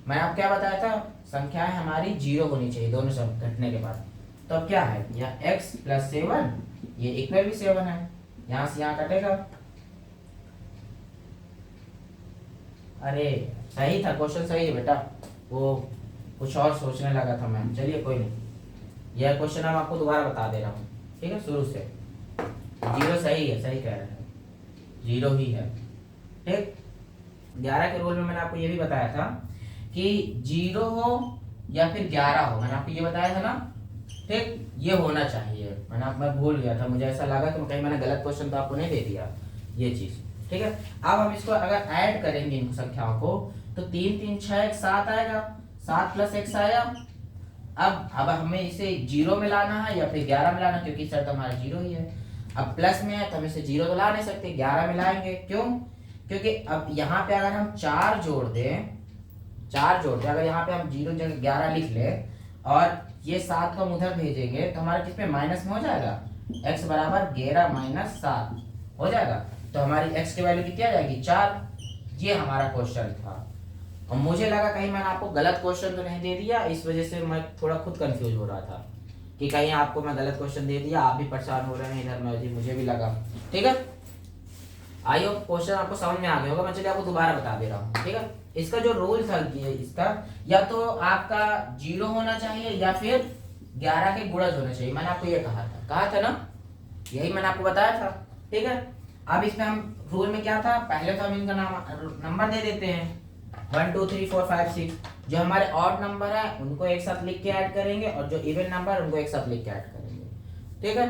मैंने आपको क्या बताया था, संख्याएं हमारी 0 होनी चाहिए दोनों सब घटने के बाद। तो अब क्या है, यह x प्लस 7, ये इक्वल भी 7 है, यहाँ से यहाँ कटेगा। अरे सही था, क्वेश्चन सही है बेटा, वो कुछ और सोचने लगा था मैं। चलिए कोई नहीं, यह क्वेश्चन हम आपको दोबारा बता दे रहा हूँ, ठीक है, शुरू से। 0 सही है, सही कह रहे हैं, 0 ही है, ठीक। 11 के रूल में मैंने आपको ये भी बताया था कि 0 हो या फिर 11 हो, मैंने आपको ये बताया था ना, ठीक, ये होना चाहिए। मैं भूल गया था, मुझे ऐसा लगा कि कहीं मैंने गलत क्वेश्चन तो आपको नहीं दे दिया ये चीज, ठीक है। अब हम इसको अगर ऐड करेंगे इन संख्याओं को, तो 3 3 6 1 7 आएगा, 7 प्लस x आया। अब हमें इसे 0 में लाना है या फिर 11 में लाना, क्योंकि शर्त हमारा 0 ही है। अब प्लस में है तो हम इसे 0 तो ला नहीं सकते, 11 में लाएंगे, क्यों, क्योंकि अब यहाँ पे अगर हम 4 जोड़ दें, अगर यहाँ पे हम 0 जगह 11 लिख ले और ये 7 को हम उधर भेजेंगे, तो हमारा किस में माइनस में हो जाएगा, x बराबर 11 माइनस 7 हो जाएगा। तो हमारी x की वैल्यू कितनी आ जाएगी, 4। ये हमारा क्वेश्चन था, और मुझे लगा कहीं मैंने आपको गलत क्वेश्चन तो नहीं दे दिया, इस वजह से मैं थोड़ा खुद कंफ्यूज हो रहा था कि कहीं आपको मैं गलत क्वेश्चन दे दिया, आप भी परेशान हो रहे हैं इधर में, मुझे भी लगा, ठीक है। आई होप क्वेश्चन आपको समझ में आ गया होगा। मैं चलिए आपको दोबारा बता दे रहा हूँ, ठीक है। इसका जो रूल था इसका, या तो आपका 0 होना चाहिए या फिर 11 के गुणज होने चाहिए, मैंने आपको ये कहा था ना, यही मैंने आपको बताया था, ठीक है। अब इसमें हम रूल में क्या था, पहले तो हम इनका नंबर दे देते हैं 1 2 3 4 5 6, जो हमारे ऑड नंबर है उनको एक साथ लिख के ऐड करेंगे, और जो इवन नंबर उनको एक साथ लिख के ऐड करेंगे, ठीक है।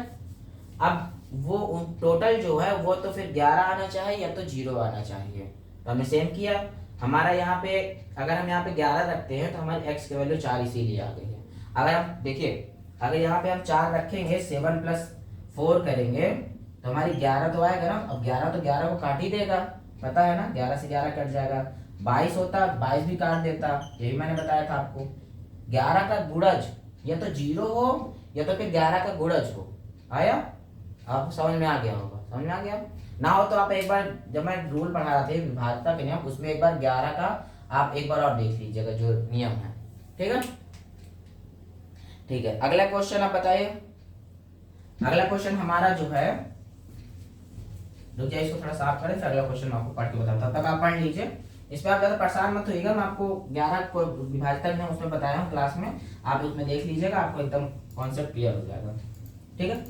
अब वो टोटल जो है वो तो फिर 11 आना चाहिए या तो 0 आना चाहिए, तो हमने सेम किया। हमारा यहाँ पे अगर हम यहाँ पे 11 रखते हैं तो हमारी x की वैल्यू 4 इसीलिए आ गई है। अगर हम देखिए, अगर यहाँ पे हम 4 रखेंगे, 7 प्लस 4 करेंगे, तो हमारी 11 तो आएगा ना। अब 11 तो 11 को काट ही देगा, पता है ना, 11 से 11 कट जाएगा। 22 होता, 22 भी काट देता, यही मैंने बताया था आपको। 11 का गुणज या तो 0 हो या तो फिर 11 का गुणज हो। आया, आपको समझ में आ गया होगा, समझ में आ गया ना हो तो आप एक बार, जब मैं रूल पढ़ा रहा था विभाज्यता के नियम, उसमें एक बार 11 का आप एक बार और देख लीजिएगा जो नियम है, ठीक है। ठीक है, अगला क्वेश्चन आप बताइए। अगला क्वेश्चन हमारा जो है, रुक जाइए इसको थोड़ा साफ करें, फिर अगला क्वेश्चन आपको पढ़ के बताता हूं, तब आप पढ़ लीजिए। इस पर आप ज्यादा परेशान मत होइएगा, मैं आपको 11 को विभाज्यता में उसमें बताया हूँ क्लास में, आप उसमें देख लीजिएगा, आपको एकदम कॉन्सेप्ट क्लियर हो जाएगा, ठीक है।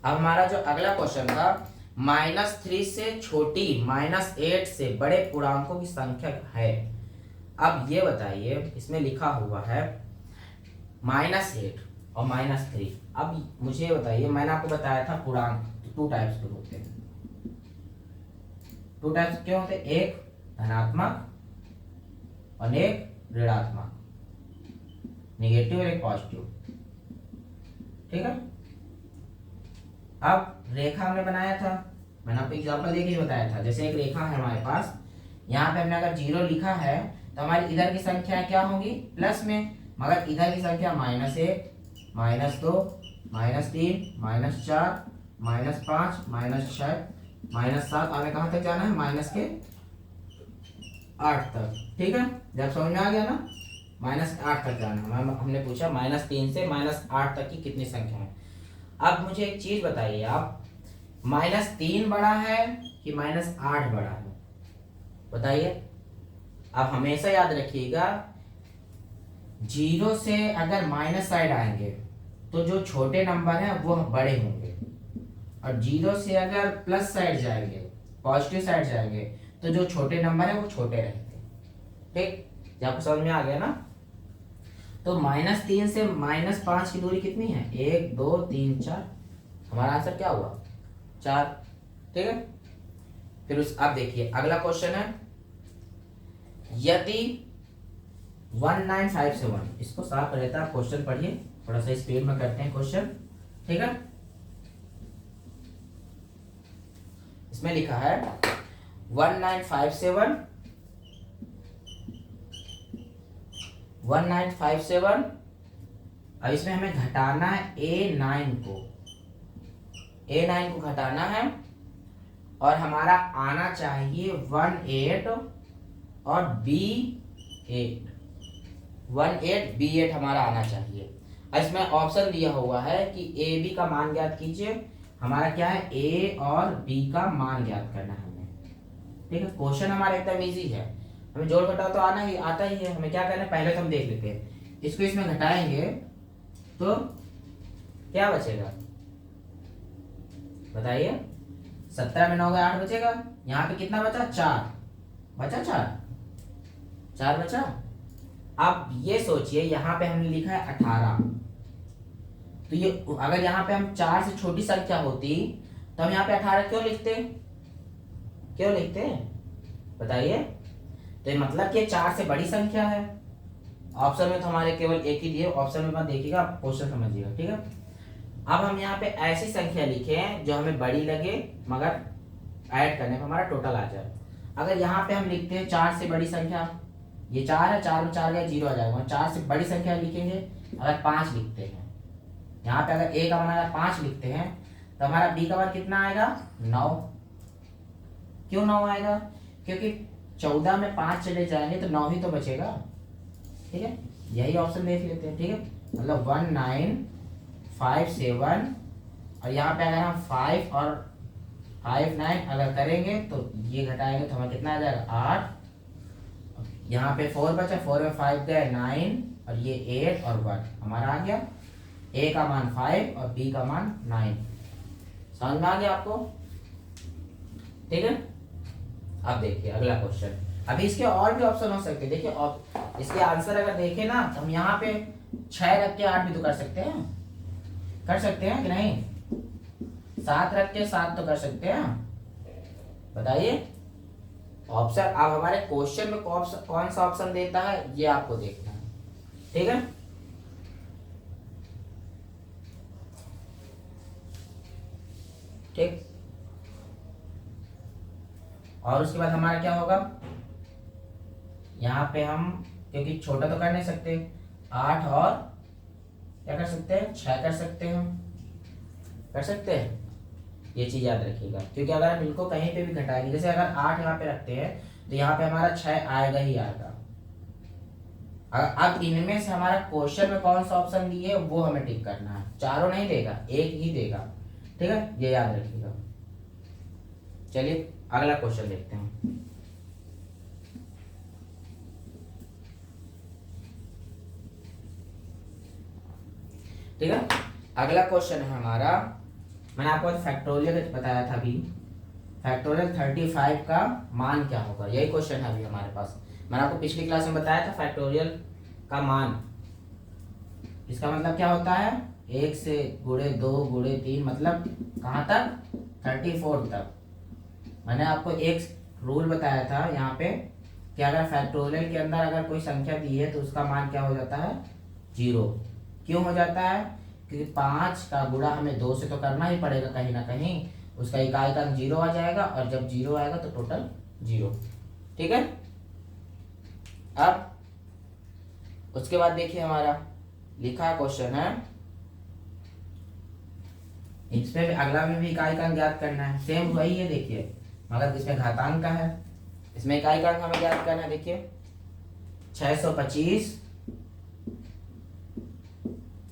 अब हमारा जो अगला क्वेश्चन था, -3 से छोटी -8 से बड़े पूर्णांकों की संख्या है। अब ये बताइए, इसमें लिखा हुआ है -8 और -3। अब मुझे बताइए, मैंने आपको बताया था पूर्णांक 2 टाइप्स के होते हैं। 2 टाइप्स क्यों होते हैं, एक धनात्मक और एक ऋणात्मक, नेगेटिव और एक पॉजिटिव, ठीक है। अब रेखा हमने बनाया था, मैंने आपको एग्जांपल देके ही बताया था। जैसे एक रेखा है हमारे पास, यहाँ पे हमने अगर 0 लिखा है तो हमारी इधर की संख्या क्या होगी, प्लस में, मगर इधर की संख्या -1 -2 -3 -4 -5 -6 -7, हमें कहाँ तक जाना है, -8 तक, ठीक है। जब समझ में आ गया ना, -8 तक जाना है। हमने पूछा -3 से -8 तक की कितनी संख्या है। अब मुझे एक चीज बताइए आप, -3 बड़ा है कि -8 बड़ा है, बताइए। अब हमेशा याद रखिएगा, 0 से अगर माइनस साइड आएंगे तो जो छोटे नंबर हैं वो बड़े होंगे, और 0 से अगर प्लस साइड जाएंगे, पॉजिटिव साइड जाएंगे, तो जो छोटे नंबर है वो छोटे रहेंगे, ठीक। आपको समझ में आ गया ना। तो -3 से -5 की दूरी कितनी है? 1 2 3 4। हमारा आंसर क्या हुआ? 4। ठीक है। फिर अब देखिए अगला क्वेश्चन है, यदि 1957, इसको साफ कर लेता है, क्वेश्चन पढ़िए, थोड़ा सा स्पीड में करते हैं क्वेश्चन। ठीक है। इसमें लिखा है 1957 अब इसमें हमें घटाना है A9 को घटाना है, और हमारा आना चाहिए 18 और B8 हमारा आना चाहिए। इसमें ऑप्शन दिया हुआ है कि ए बी का मान ज्ञात कीजिए। हमारा क्या है? ए और बी का मान ज्ञात करना है हमें। ठीक है। क्वेश्चन हमारा एकदम इजी है, हमें जोड़ घटाव तो आता ही है। हमें क्या करना है पहले तो हम देख लेते हैं। इसको इसमें घटाएंगे तो क्या बचेगा बताइए? 17 में 9 गए 8 बचेगा। यहाँ पे कितना बचा? 4 बचा। 4 बचा। अब ये सोचिए, यहाँ पे हमने लिखा है 18, तो ये अगर यहाँ पे हम 4 से छोटी संख्या होती तो हम यहाँ पे 18 क्यों लिखते बताइए? तो ये मतलब कि 4 से बड़ी संख्या है। ऑप्शन में तो हमारे केवल एक ही दिए, ऑप्शन में मत देखिएगा, आप क्वेश्चन समझिएगा। ठीक है। अब हम यहाँ पे ऐसी संख्या लिखे हैं जो हमें बड़ी लगे मगर ऐड करने पर हमारा टोटल आ जाए। अगर यहाँ पे हम लिखते हैं 4 से बड़ी संख्या, ये 4 है, 4 में 4 गया 0 आ जाएगा। 4 से बड़ी संख्या लिखेंगे, अगर 5 लिखते हैं, यहाँ पे अगर a का मान अगर 5 लिखते हैं तो हमारा b का मान कितना आएगा? 9। क्यों 9 आएगा? क्योंकि 14 में 5 चले जाएंगे तो 9 ही तो बचेगा। ठीक है, यही ऑप्शन देख लेते हैं। ठीक है, मतलब 1957, और यहाँ पे अगर हम 5 और 59 अगर करेंगे तो ये घटाएंगे तो हमें कितना आ जाएगा? 8। यहाँ पे 4 बचा, 4 में 5 गए 9, और ये 8 और 1 हमारा आ गया। a का मान 5 और b का मान 9। समझ में आ गया आपको? ठीक है। अब देखिए अगला क्वेश्चन। अभी इसके और भी ऑप्शन हो सकते हैं। देखिए इसके आंसर अगर देखें ना तो हम यहाँ पे 6 रख के 8 भी तो कर सकते हैं कि नहीं? 7 रख के 7 तो कर सकते हैं। बताइए ऑप्शन। अब हमारे क्वेश्चन में कौन सा ऑप्शन देता है ये आपको देखना है। ठीक है। ठीक, और उसके बाद हमारा क्या होगा? यहाँ पे हम क्योंकि छोटा तो कर नहीं सकते, 8 और क्या कर सकते हैं? 6 कर सकते हैं। ये चीज याद रखिएगा, क्योंकि अगर हम इनको कहीं पे भी घटाएंगे, जैसे अगर 8 यहाँ पे रखते हैं तो यहाँ पे हमारा 6 आएगा ही आएगा। अब इनमें से हमारा क्वेश्चन में कौन सा ऑप्शन दिए वो हमें टिक करना है। चारों नहीं देगा, एक ही देगा। ठीक है, ये याद रखिएगा। चलिए अगला क्वेश्चन देखते हैं। ठीक है, अगला क्वेश्चन है हमारा, मैंने आपको फैक्टोरियल बताया था अभी। फैक्टोरियल 35 का मान क्या होगा, यही क्वेश्चन है अभी हमारे पास। मैंने आपको पिछली क्लास में बताया था फैक्टोरियल का मान, इसका मतलब क्या होता है? 1 से गुणे 2 गुणे 3, मतलब कहाँ तक? 34 तक। मैंने आपको एक रूल बताया था यहाँ पे कि अगर फैक्टोरियल के अंदर अगर कोई संख्या दी है तो उसका मान क्या हो जाता है? 0। क्यों हो जाता है? क्योंकि 5 का गुणा हमें 2 से तो करना ही पड़ेगा कहीं ना कहीं, उसका इकाई का 0 आ जाएगा, और जब 0 आएगा तो टोटल 0। ठीक है। अब उसके बाद देखिए हमारा लिखा क्वेश्चन है, इसमें भी अगला में भी इकाई का ज्ञात करना है। सेम वही है देखिए, मगर इसमें घातांक का है, इसमें इकाई का हमें ज्ञात करना है। देखिए 625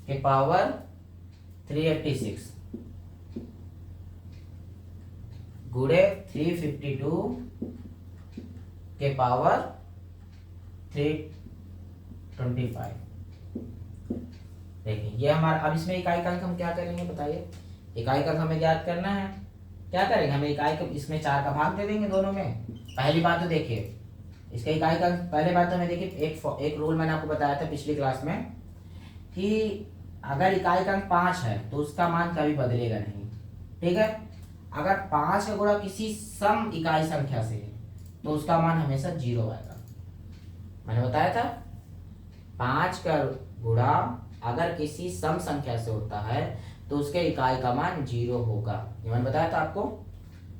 के पावर 386 गुणे 352 के पावर 325। देखिए ये हमारा, अब इसमें इकाई का अंक हम क्या करेंगे बताइए? इकाई का अंक हमें ज्ञात करना है। क्या करेंगे? हमें इकाई को इसमें 4 का भाग दे देंगे दोनों में। पहली बात तो देखिए इसका इकाई का, पहले बात तो हमें देखिए एक रूल मैंने आपको बताया था पिछली क्लास में कि अगर इकाई का अंक 5 है तो उसका मान कभी बदलेगा नहीं, ठीक है। अगर 5 का गुणा किसी सम इकाई संख्या से है तो उसका मान हमेशा 0 आएगा। मैंने बताया था 5 का गुणा अगर किसी सम संख्या से होता है तो उसके इकाई का मान 0 होगा, ये मैंने बताया था आपको,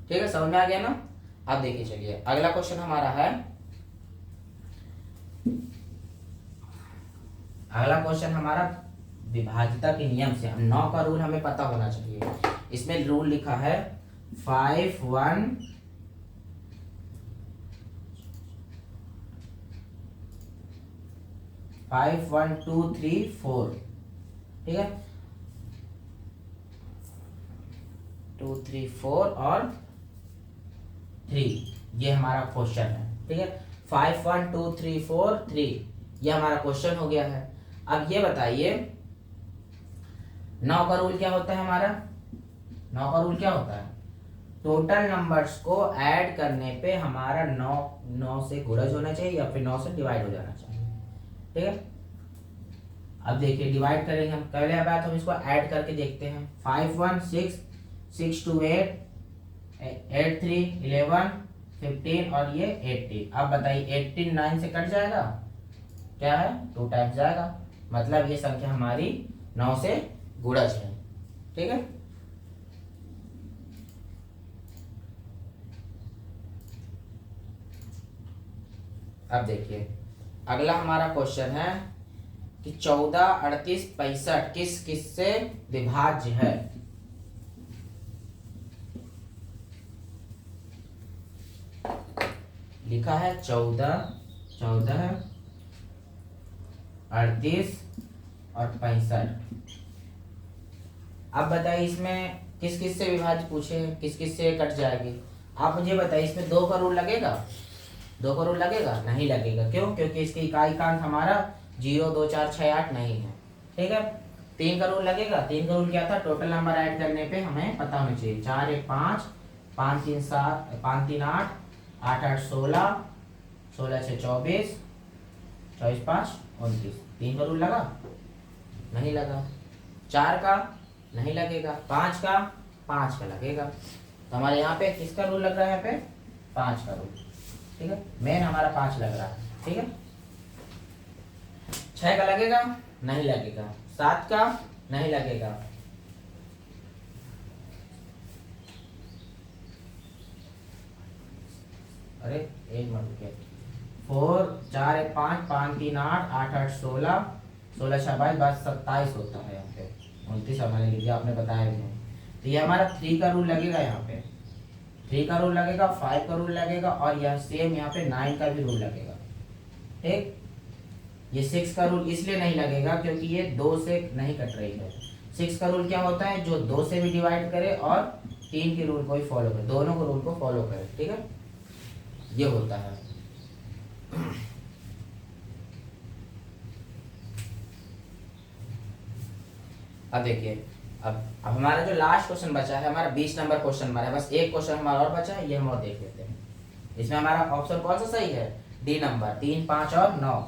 ठीक है। समझ में आ गया ना। अब देखिए चलिए अगला क्वेश्चन हमारा है, अगला क्वेश्चन हमारा विभाज्यता के नियम से। 9 का रूल हमें पता होना चाहिए। इसमें रूल लिखा है 5 1 5 1 2 3 4, ठीक है। 2 3 4 और 3, ये हमारा क्वेश्चन है, ठीक है। 5 1 2 3 4 3, ये हमारा क्वेश्चन हो गया है। अब ये बताइए 9 का रूल क्या होता है हमारा? 9 का रूल क्या होता है? टोटल नंबर्स को ऐड करने पे हमारा 9 से गुणज होना चाहिए या फिर 9 से डिवाइड हो जाना चाहिए, ठीक है। अब देखिए डिवाइड करेंगे हम, पहले बात हम इसको ऐड करके देखते हैं। 5 1 6 6 2 8 8 3 11 15 और ये 18। अब बताइए 18 9 से कट जाएगा, क्या है 2 टाइम्स जाएगा, मतलब ये संख्या हमारी 9 से गुणज है, ठीक है। अब देखिए अगला हमारा क्वेश्चन है कि 14 38 65 किस किस से विभाज्य है? लिखा है 14 38 और 65। अब बताइए इसमें किस किस से विभाज्य पूछे हैं, किस किस से कट जाएगी? आप मुझे बताइए इसमें 2 का रूल लगेगा? 2 का रूल लगेगा? नहीं लगेगा। क्यों? क्योंकि इसकी इकाई का अंक हमारा 0 2 4 6 8 नहीं है, ठीक है। 3 का रूल लगेगा। 3 का रूल क्या था? टोटल नंबर ऐड करने पे हमें पता होना चाहिए। 4 1 5 5 3 7 5 3 8 8 8 16 16 6 24 24 5 29। 3 का रूल लगा? नहीं लगा। 4 का नहीं लगेगा। 5 का लगेगा। तो हमारे यहाँ पे किसका रूल लग रहा है? यहाँ पे 5 का रूल, ठीक है। मेन हमारा 5 लग रहा है, ठीक है। 6 का लगेगा? नहीं लगेगा। 7 का नहीं लगेगा। अरे एक मिनट, 4 4 1 5 5 3 8 8 8 16 16 6 22 27 होता है। यहाँ पे 29 हमारे लिए आपने बताया भी नहीं। तो ये हमारा 3 का रूल लगेगा। यहाँ पे 3 का रूल लगेगा, 5 का रूल लगेगा और यह सेम यहाँ पे 9 का भी रूल लगेगा, ठीक। ये 6 का रूल इसलिए नहीं लगेगा क्योंकि ये 2 से नहीं कट रही है। 6 का रूल क्या होता है? जो 2 से भी डिवाइड करे और 3 के रूल को ही फॉलो करे, दोनों को रूल को फॉलो करे, ठीक है। ये होता है। अब देखिए अब हमारा जो लास्ट क्वेश्चन बचा है, हमारा 20 नंबर क्वेश्चन बचा है। बस एक क्वेश्चन हमारा और बचा है, ये हम और देख लेते हैं। इसमें हमारा ऑप्शन कौन सा सही है? डी नंबर, 3 5 और 9,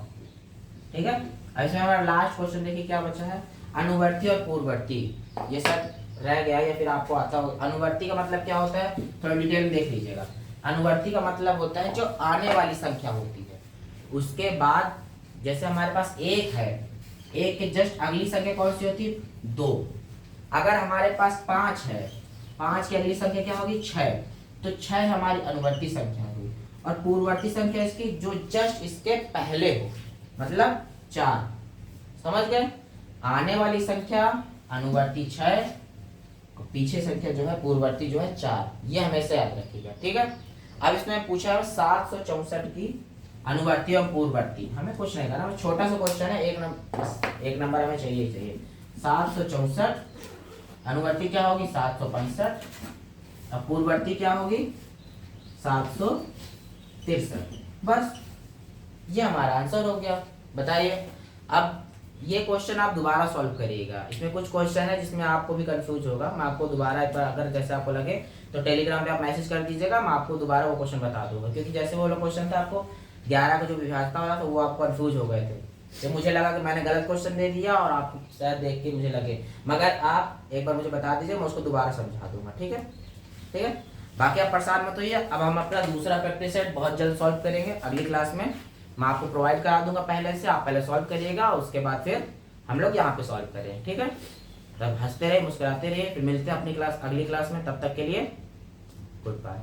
ठीक है। इसमें हमारा लास्ट क्वेश्चन देखिए क्या बचा है, अनुवर्ती और पूर्ववर्ती। ये सब रह गया या फिर आपको आता हो। अनुवर्ती का मतलब क्या होता है, थोड़ा डिटेल में देख लीजिएगा। अनुवर्ती का मतलब होता है जो आने वाली संख्या होती है, उसके बाद जैसे हमारे पास 1 है, 1 के जस्ट अगली संख्या कौन सी होती है? 2। अगर हमारे पास 5 है, 5 की अगली संख्या क्या होगी? 6। तो 6 हमारी अनुवर्ती संख्या हुई। और पूर्ववर्ती संख्या इसकी जो जस्ट इसके पहले हो, मतलब 4। समझ गए? आने वाली संख्या अनुवर्ती 6, पीछे संख्या जो है पूर्ववर्ती जो है 4। ये हमेशा याद रखिएगा, ठीक है। अब इसमें पूछा है 764 की अनुवर्ती और पूर्ववर्ती। हमें कुछ नहीं करना, छोटा सा क्वेश्चन है, एक नंबर हमें चाहिए 764 अनुवर्ती क्या होगी? 765। अब पूर्ववर्ती क्या होगी? 763। बस ये हमारा आंसर हो गया। बताइए अब ये क्वेश्चन आप दोबारा सॉल्व करिएगा। इसमें कुछ क्वेश्चन है जिसमें आपको भी कंफ्यूज होगा। मैं आपको दोबारा एक बार अगर जैसे आपको लगे तो टेलीग्राम पे आप मैसेज कर दीजिएगा, मैं आपको दोबारा वो क्वेश्चन बता दूंगा। क्योंकि जैसे वो वाला क्वेश्चन था आपको 11 का जो विभाज्यता वाला था वो आप कंफ्यूज हो गए थे, कि मुझे लगा कि मैंने गलत क्वेश्चन दे दिया और आपको शायद देख के मुझे लगे, मगर आप एक बार मुझे बता दीजिए, मैं उसको दोबारा समझा दूंगा। ठीक है, ठीक है। बाकी आप परेशान मत होइए। अब हम अपना दूसरा प्रैक्टिस सेट बहुत जल्द सॉल्व करेंगे अगली क्लास में। मैं आपको प्रोवाइड करा दूंगा पहले से, आप पहले सॉल्व करिएगा, उसके बाद फिर हम लोग यहाँ पे सॉल्व करें। ठीक है, तब हंसते रहिए, मुस्कुराते रहिए। फिर मिलते हैं अपनी क्लास अगली क्लास में, तब तक के लिए गुड बाय।